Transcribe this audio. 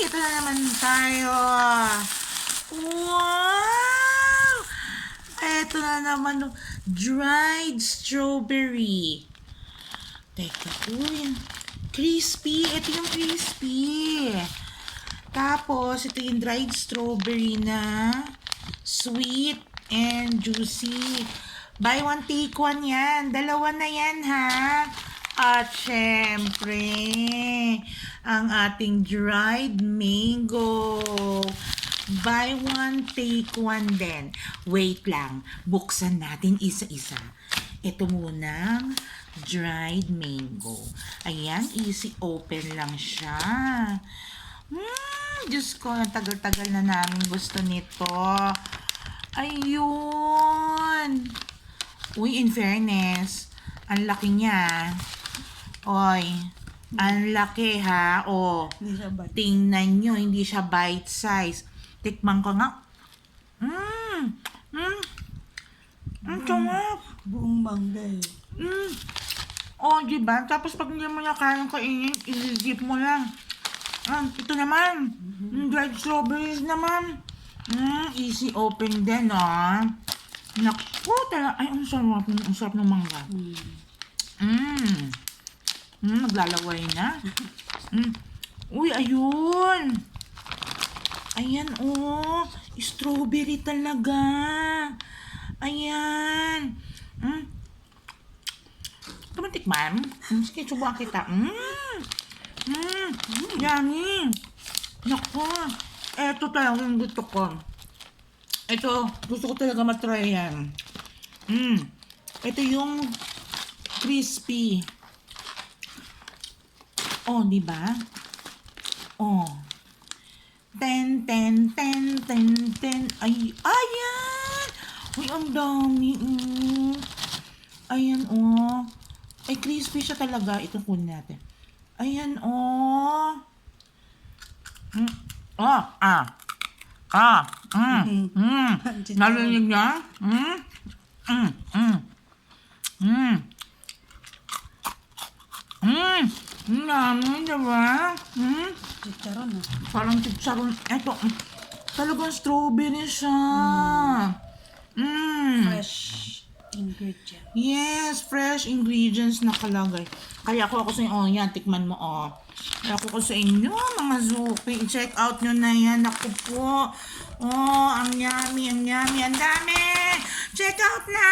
Ito na naman tayo. Wow! Ito na naman, dried strawberry. Teka, uy, crispy. Ito yung crispy. Tapos, ito yung dried strawberry na sweet and juicy. Buy one, take one yan. Dalawa na yan, ha? At syempre, ang ating dried mango. Buy one, take one din. Wait lang, buksan natin isa-isa. Ito munang dried mango. Ayan, easy open lang siya. Diyos ko, tagal-tagal na namin gusto nito. Ayun. Uy, in fairness, ang laki niya. Oy, ang laki ha. O, tingnan nyo, hindi siya bite size. Tikman ko nga. Sarap. Buong mangga eh. O, diba? Tapos pag hindi mo na kayang kainin, i-dip mo lang. Ito naman. Dried strawberries naman. Easy open din, Naku, talaga. Ay, ang sarap. Ang sarap ng mangga. Naglalaway na. Uy, ayun. Ayan, strawberry talaga. Ayan. Ito man tikman? Sige, subukan kita. Yummy. Naku. Eto talaga yung gusto ko. Ito, gusto ko talaga matry yan. Ito yung crispy. Oh, di ba? Oh. 10. Ay, ayan! Uy, ang dami. Ayan, Ay, crispy siya talaga. Ito kunin natin. Ayan, Narinig niya? Namin, diba? Chicharon ah. Parang chicharon. Eto, talagang strawberry siya. Fresh ingredient. Yes, fresh ingredients nakalagay. Kaya ako sa inyo, yan, tikman mo, Kaya ako sa inyo, mga Zuki, check out nyo na yan. Ako po. Ang yummy, ang dami. Check out na!